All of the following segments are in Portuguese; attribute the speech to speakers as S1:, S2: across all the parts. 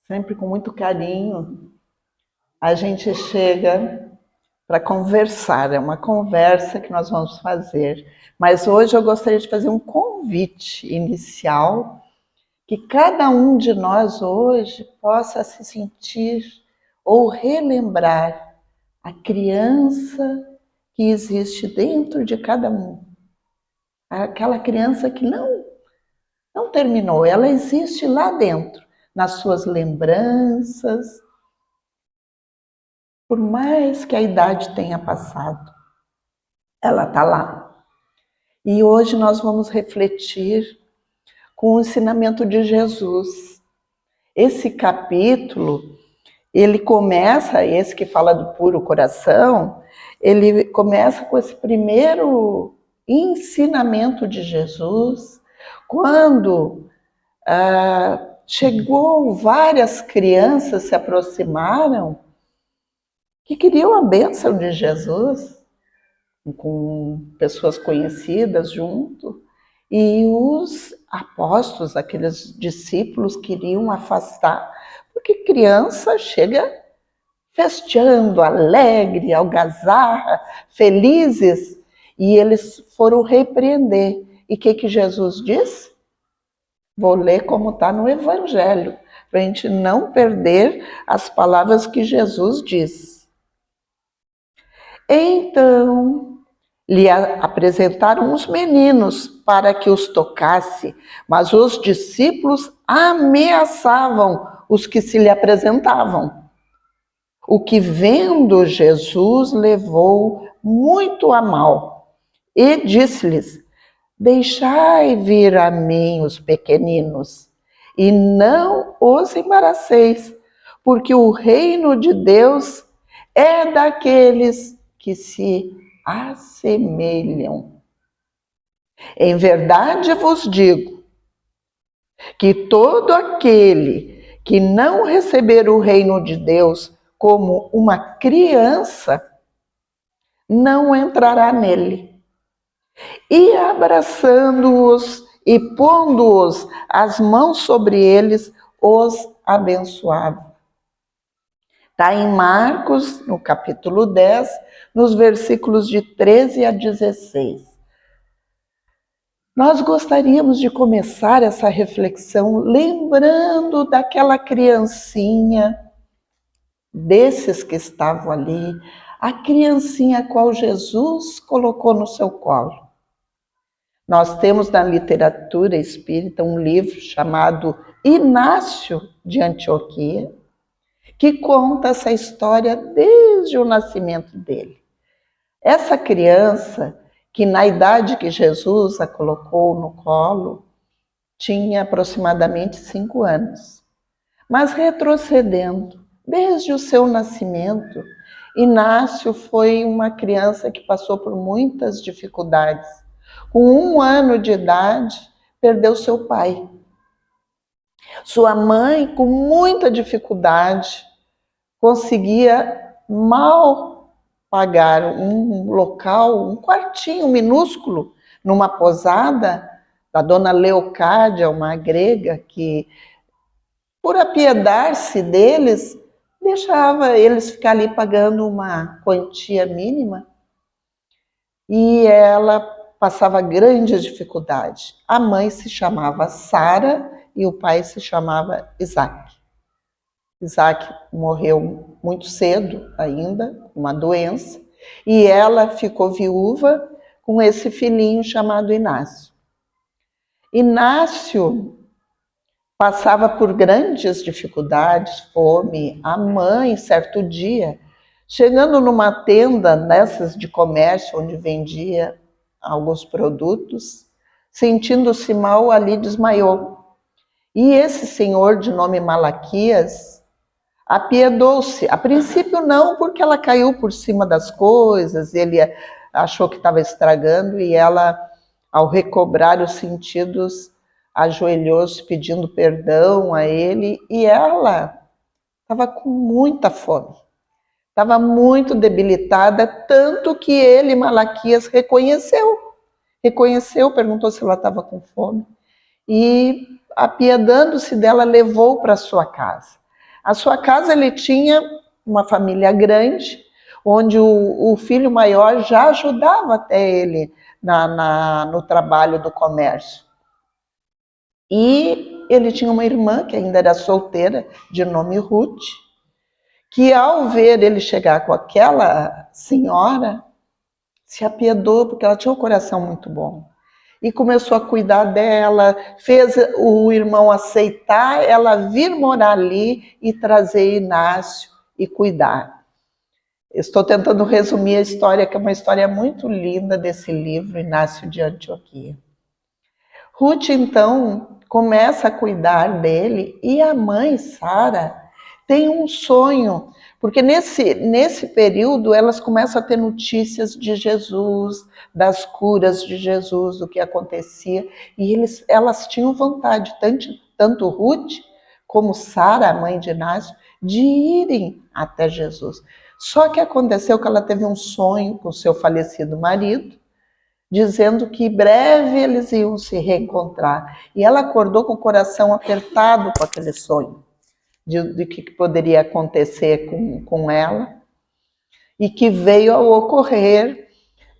S1: sempre com muito carinho, a gente chega para conversar. É uma conversa que nós vamos fazer. Mas hoje eu gostaria de fazer um convite inicial, que cada um de nós hoje possa se sentir ou relembrar a criança que existe dentro de cada um. Aquela criança que não terminou, ela existe lá dentro, nas suas lembranças, por mais que a idade tenha passado, ela está lá. E hoje nós vamos refletir com o ensinamento de Jesus. Esse capítulo, ele começa, esse que fala do puro coração, ele começa com esse primeiro ensinamento de Jesus, quando chegou várias crianças, se aproximaram, que queriam a bênção de Jesus, com pessoas conhecidas junto, e os apóstolos, aqueles discípulos, queriam afastar, porque criança chega festeando, alegre, algazarra, felizes, e eles foram repreender. E o que Jesus disse? Vou ler como está no Evangelho, para a gente não perder as palavras que Jesus diz. Então, lhe apresentaram os meninos para que os tocasse, mas os discípulos ameaçavam os que se lhe apresentavam. O que, vendo Jesus, levou muito a mal e disse-lhes: deixai vir a mim os pequeninos e não os embaraceis, porque o reino de Deus é daqueles que se assemelham. Em verdade vos digo que todo aquele que não receber o reino de Deus como uma criança, não entrará nele. E abraçando-os e pondo-os as mãos sobre eles, os abençoava. Está em Marcos, no capítulo 10, nos versículos de 13 a 16. Nós gostaríamos de começar essa reflexão lembrando daquela criancinha, desses que estavam ali, a criancinha a qual Jesus colocou no seu colo. Nós temos na literatura espírita um livro chamado Inácio de Antioquia, que conta essa história desde o nascimento dele. Essa criança, que na idade que Jesus a colocou no colo, tinha aproximadamente 5 anos. Mas retrocedendo, desde o seu nascimento, Inácio foi uma criança que passou por muitas dificuldades. Com 1 ano de idade, perdeu seu pai. Sua mãe, com muita dificuldade, conseguia mal pagar um local, um quartinho minúsculo, numa posada da dona Leocádia, uma grega que, por apiedar-se deles, deixava eles ficar ali pagando uma quantia mínima, e ela passava grandes dificuldades. A mãe se chamava Sara e o pai se chamava Isaac. Isaac morreu muito cedo ainda, uma doença, e ela ficou viúva com esse filhinho chamado Inácio. Inácio passava por grandes dificuldades, fome. A mãe, certo dia, chegando numa tenda dessas de comércio, onde vendia alguns produtos, sentindo-se mal, ali desmaiou. E esse senhor, de nome Malaquias, apiedou-se. A princípio não, porque ela caiu por cima das coisas, ele achou que estava estragando, e ela, ao recobrar os sentidos, ajoelhou-se pedindo perdão a ele, e ela estava com muita fome, estava muito debilitada, tanto que ele, Malaquias, reconheceu, perguntou se ela estava com fome, e apiedando-se dela, levou para sua casa. A sua casa ele tinha uma família grande, onde o filho maior já ajudava até ele no trabalho do comércio. E ele tinha uma irmã que ainda era solteira, de nome Ruth, que ao ver ele chegar com aquela senhora, se apiedou, porque ela tinha um coração muito bom. E começou a cuidar dela, fez o irmão aceitar ela vir morar ali e trazer Inácio e cuidar. Estou tentando resumir a história, que é uma história muito linda desse livro, Inácio de Antioquia. Ruth, então, começa a cuidar dele e a mãe, Sara, tem um sonho, porque nesse período elas começam a ter notícias de Jesus, das curas de Jesus, do que acontecia, e elas tinham vontade, tanto Ruth como Sara, a mãe de Inácio, de irem até Jesus. Só que aconteceu que ela teve um sonho com seu falecido marido, dizendo que breve eles iam se reencontrar. E ela acordou com o coração apertado com aquele sonho, de que poderia acontecer com ela, e que veio a ocorrer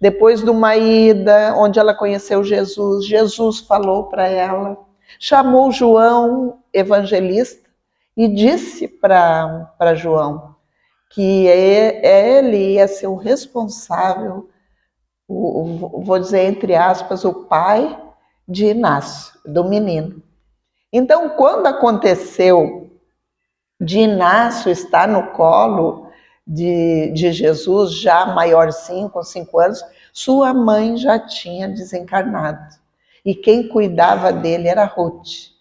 S1: depois de uma ida onde ela conheceu Jesus. Jesus falou para ela, chamou João, evangelista, e disse para João que ele ia ser o responsável, vou dizer entre aspas, o pai de Inácio, do menino. Então, quando aconteceu de Inácio estar no colo de Jesus, já maiorzinho, com 5 anos, sua mãe já tinha desencarnado. E quem cuidava dele era Ruth.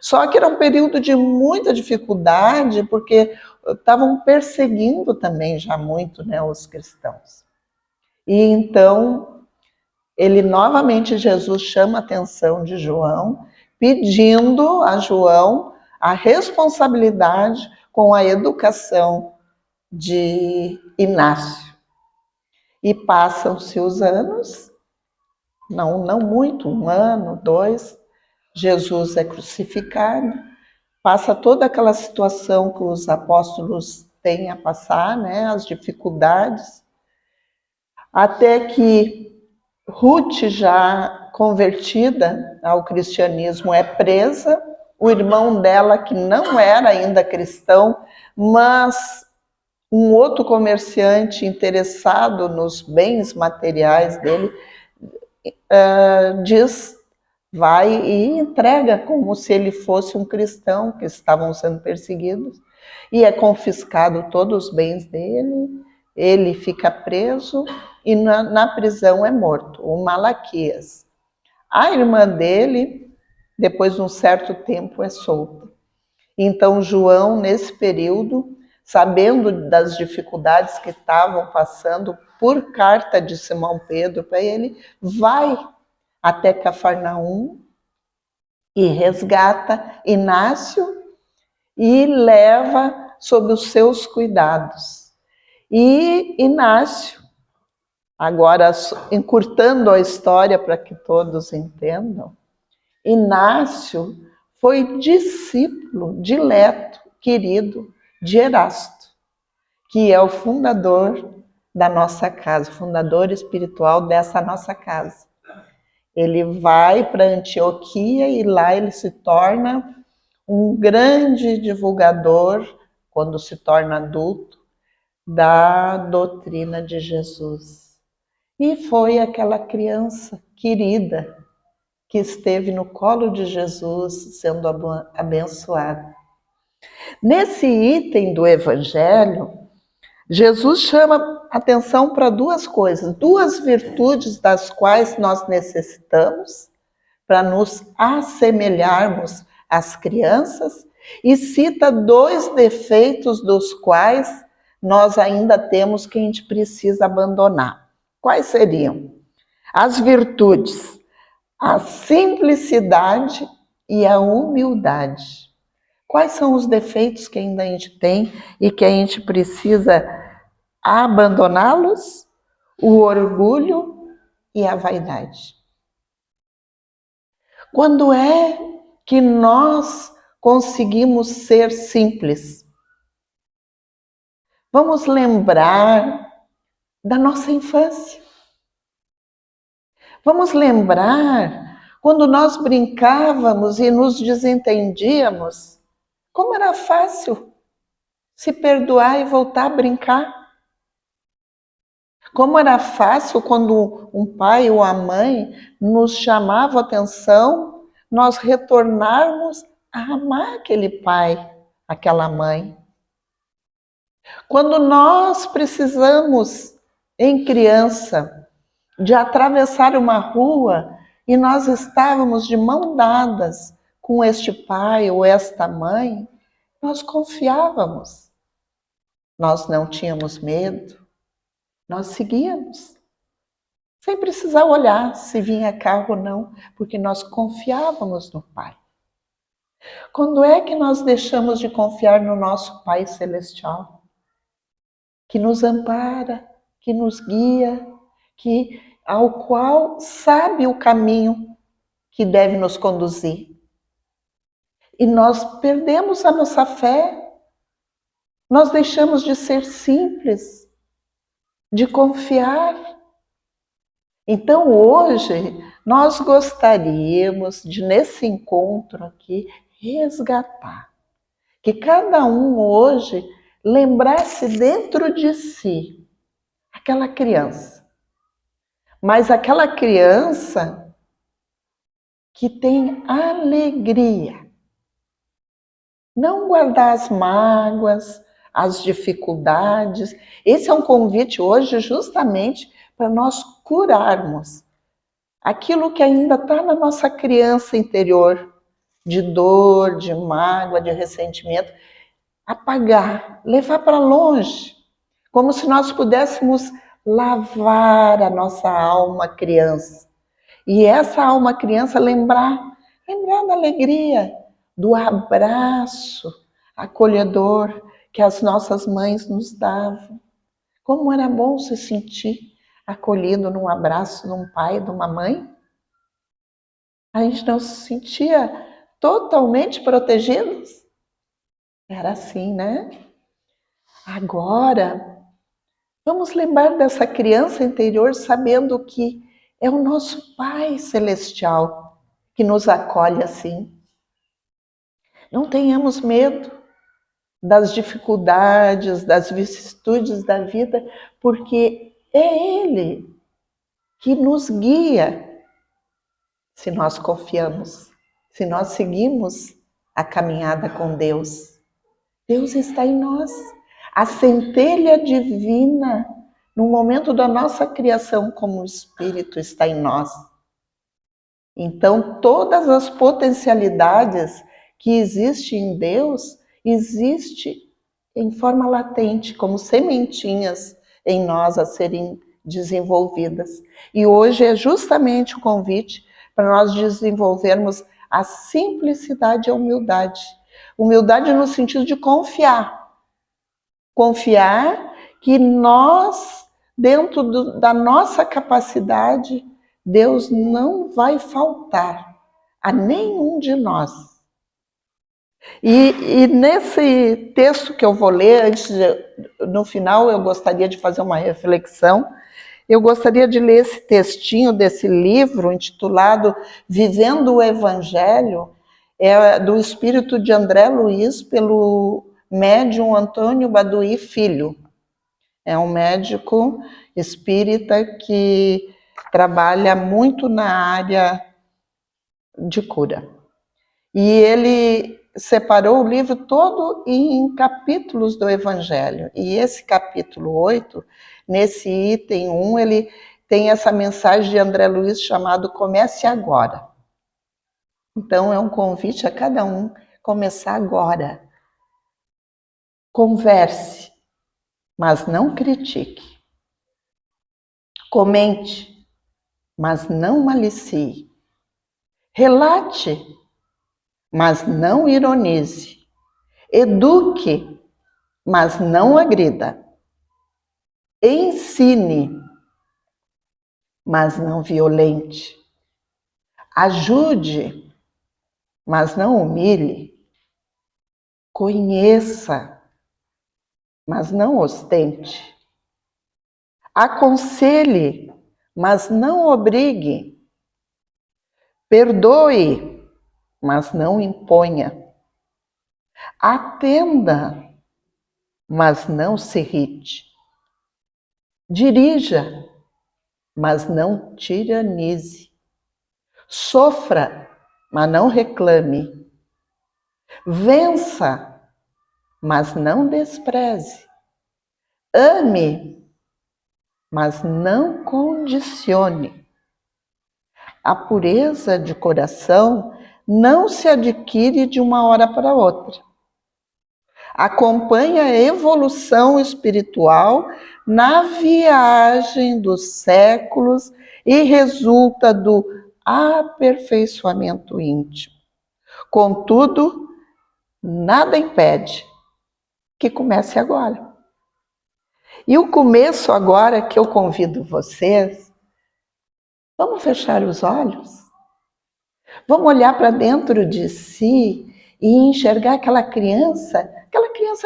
S1: Só que era um período de muita dificuldade, porque estavam perseguindo também já muito, né, os cristãos. E então, ele novamente, Jesus chama a atenção de João, pedindo a João a responsabilidade com a educação de Inácio. E passam-se os anos, não muito, 1 ano, 2, Jesus é crucificado, passa toda aquela situação que os apóstolos têm a passar, né, as dificuldades, até que Ruth, já convertida ao cristianismo, é presa. O irmão dela, que não era ainda cristão, mas um outro comerciante interessado nos bens materiais dele, vai e entrega como se ele fosse um cristão, que estavam sendo perseguidos, e é confiscado todos os bens dele, ele fica preso e na prisão é morto, o Malaquias. A irmã dele, depois de um certo tempo, é solta. Então João, nesse período, sabendo das dificuldades que estavam passando, por carta de Simão Pedro para ele, vai até Cafarnaum e resgata Inácio e leva sob os seus cuidados. E Inácio, agora encurtando a história para que todos entendam, Inácio foi discípulo dileto, querido, de Erasto, que é o fundador da nossa casa, fundador espiritual dessa nossa casa. Ele vai para Antioquia e lá ele se torna um grande divulgador, quando se torna adulto, da doutrina de Jesus. E foi aquela criança querida que esteve no colo de Jesus sendo abençoada. Nesse item do Evangelho, Jesus chama atenção para 2 coisas, 2 virtudes das quais nós necessitamos para nos assemelharmos às crianças, e cita 2 defeitos dos quais nós ainda temos que a gente precisa abandonar. Quais seriam? As virtudes, a simplicidade e a humildade. Quais são os defeitos que ainda a gente tem e que a gente precisa abandoná-los? O orgulho e a vaidade. Quando é que nós conseguimos ser simples? Vamos lembrar da nossa infância. Vamos lembrar quando nós brincávamos e nos desentendíamos, como era fácil se perdoar e voltar a brincar. Como era fácil quando um pai ou a mãe nos chamava a atenção, nós retornarmos a amar aquele pai, aquela mãe. Quando nós precisamos, em criança, de atravessar uma rua e nós estávamos de mão dadas com este pai ou esta mãe, nós confiávamos. Nós não tínhamos medo, nós seguíamos. Sem precisar olhar se vinha carro ou não, porque nós confiávamos no Pai. Quando é que nós deixamos de confiar no nosso Pai Celestial? Que nos ampara, que nos guia, ao qual sabe o caminho que deve nos conduzir. E nós perdemos a nossa fé, nós deixamos de ser simples, de confiar. Então hoje nós gostaríamos de, nesse encontro aqui, resgatar. Que cada um hoje lembrasse dentro de si aquela criança. Mas aquela criança que tem alegria. Não guardar as mágoas, as dificuldades. Esse é um convite hoje justamente para nós curarmos aquilo que ainda está na nossa criança interior, de dor, de mágoa, de ressentimento, apagar, levar para longe, como se nós pudéssemos lavar a nossa alma criança. E essa alma criança lembrar da alegria, do abraço acolhedor que as nossas mães nos davam. Como era bom se sentir acolhido num abraço de um pai, de uma mãe. A gente não se sentia totalmente protegidos? Era assim, né? Agora, vamos lembrar dessa criança interior sabendo que é o nosso Pai Celestial que nos acolhe assim. Não tenhamos medo das dificuldades, das vicissitudes da vida, porque é Ele que nos guia se nós confiamos, se nós seguimos a caminhada com Deus. Deus está em nós. A centelha divina, no momento da nossa criação como Espírito, está em nós. Então, todas as potencialidades que existem em Deus, existe em forma latente, como sementinhas em nós a serem desenvolvidas. E hoje é justamente o convite para nós desenvolvermos a simplicidade e a humildade. Humildade no sentido de confiar. Confiar que nós, dentro da nossa capacidade, Deus não vai faltar a nenhum de nós. E nesse texto que eu vou ler, no final eu gostaria de fazer uma reflexão. Eu gostaria de ler esse textinho desse livro intitulado Vivendo o Evangelho, do espírito de André Luiz, pelo médium Antônio Baduí Filho. É um médico espírita que trabalha muito na área de cura. E ele separou o livro todo em capítulos do Evangelho. E esse capítulo 8, nesse item 1, ele tem essa mensagem de André Luiz chamado Comece Agora. Então é um convite a cada um começar agora. Converse, mas não critique. Comente, mas não malicie. Relate, mas não ironize. Eduque, mas não agrida. Ensine, mas não violente. Ajude, mas não humilhe. Conheça, mas não ostente. Aconselhe, mas não obrigue. Perdoe, mas não imponha. Atenda, mas não se irrite. Dirija, mas não tiranize. Sofra, mas não reclame. Vença, mas não despreze. Ame, mas não condicione. A pureza de coração não se adquire de uma hora para outra. Acompanha a evolução espiritual na viagem dos séculos e resulta do aperfeiçoamento íntimo. Contudo, nada impede que comece agora. E o começo agora que eu convido vocês, vamos fechar os olhos? Vamos olhar para dentro de si e enxergar aquela criança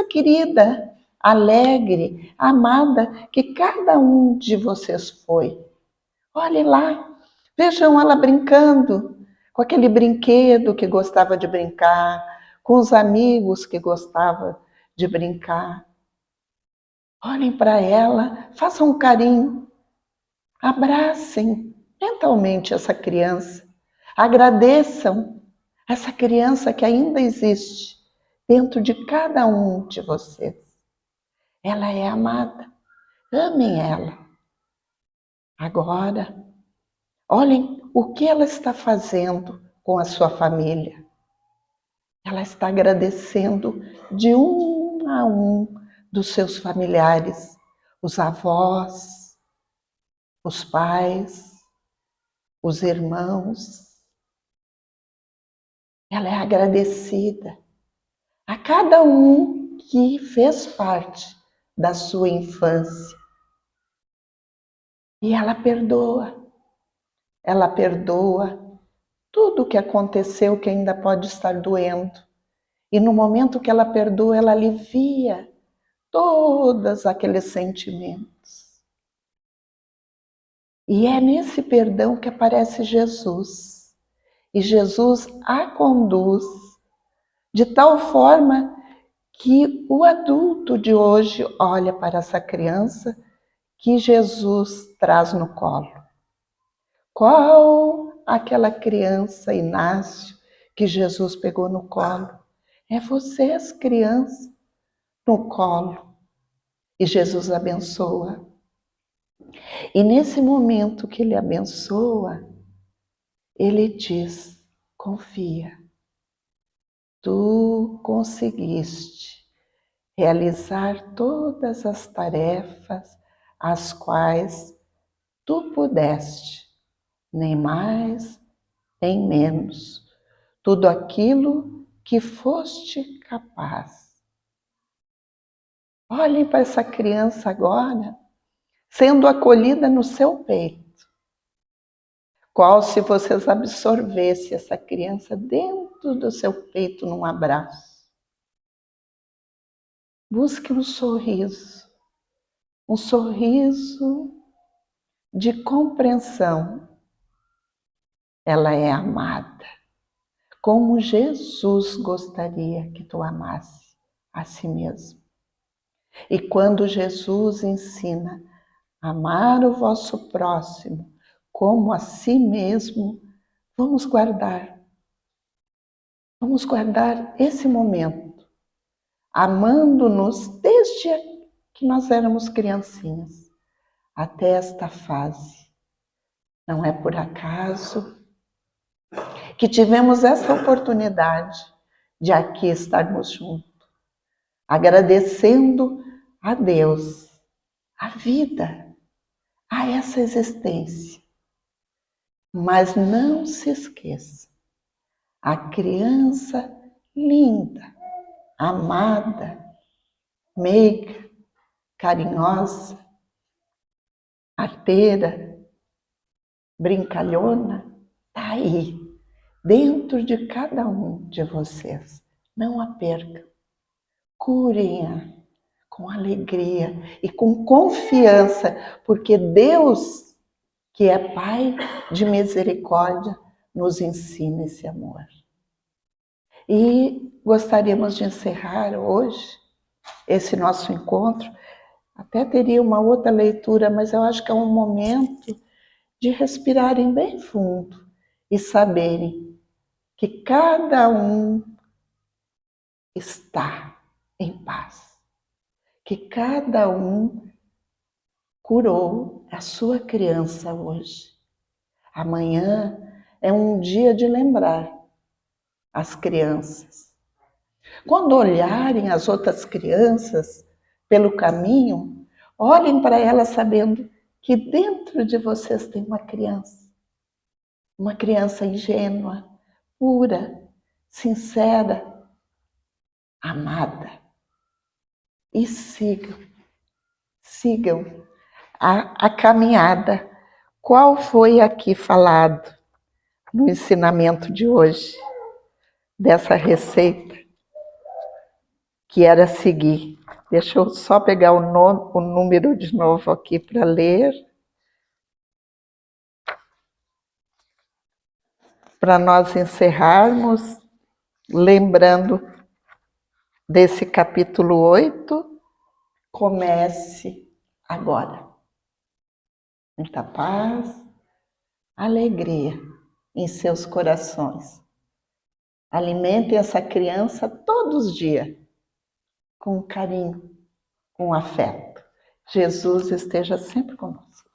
S1: querida, alegre, amada, que cada um de vocês foi. Olhem lá, vejam ela brincando, com aquele brinquedo que gostava de brincar, com os amigos que gostava de brincar. Olhem para ela, façam um carinho, abracem mentalmente essa criança, agradeçam essa criança que ainda existe dentro de cada um de vocês. Ela é amada, amem ela. Agora, olhem o que ela está fazendo com a sua família. Ela está agradecendo de um a um dos seus familiares, os avós, os pais, os irmãos. Ela é agradecida a cada um que fez parte da sua infância. E ela perdoa tudo o que aconteceu que ainda pode estar doendo. E no momento que ela perdoa, ela alivia todos aqueles sentimentos. E é nesse perdão que aparece Jesus. E Jesus a conduz de tal forma que o adulto de hoje olha para essa criança que Jesus traz no colo. Qual aquela criança, Inácio, que Jesus pegou no colo? É vocês, criança, no colo. E Jesus abençoa. E nesse momento que ele abençoa, ele diz: confia, tu conseguiste realizar todas as tarefas as quais tu pudeste, nem mais, nem menos, tudo aquilo que foste capaz. Olhem para essa criança agora, sendo acolhida no seu peito. Qual se vocês absorvessem essa criança dentro do seu peito num abraço? Busque um sorriso de compreensão. Ela é amada, como Jesus gostaria que tu amasse a si mesmo. E quando Jesus ensina a amar o vosso próximo como a si mesmo, vamos guardar esse momento, amando-nos desde que nós éramos criancinhas até esta fase. Não é por acaso que tivemos essa oportunidade de aqui estarmos juntos, agradecendo a Deus, a vida, a essa existência. Mas não se esqueça, a criança linda, amada, meiga, carinhosa, arteira, brincalhona, está aí, dentro de cada um de vocês. Não a percam, curem-a com alegria e com confiança, porque Deus, que é Pai de misericórdia, nos ensina esse amor. E gostaríamos de encerrar hoje esse nosso encontro. Até teria uma outra leitura, mas eu acho que é um momento de respirarem bem fundo e saberem que cada um está em paz, que cada um curou a sua criança hoje. Amanhã é um dia de lembrar as crianças. Quando olharem as outras crianças pelo caminho, olhem para elas sabendo que dentro de vocês tem uma criança ingênua, pura, sincera, amada. E sigam a caminhada. Qual foi aqui falado no ensinamento de hoje, dessa receita, que era seguir? Deixa eu só pegar o número de novo aqui para ler, para nós encerrarmos, lembrando desse capítulo 8, comece agora. Muita paz, alegria em seus corações. Alimentem essa criança todos os dias, com carinho, com afeto. Jesus esteja sempre conosco.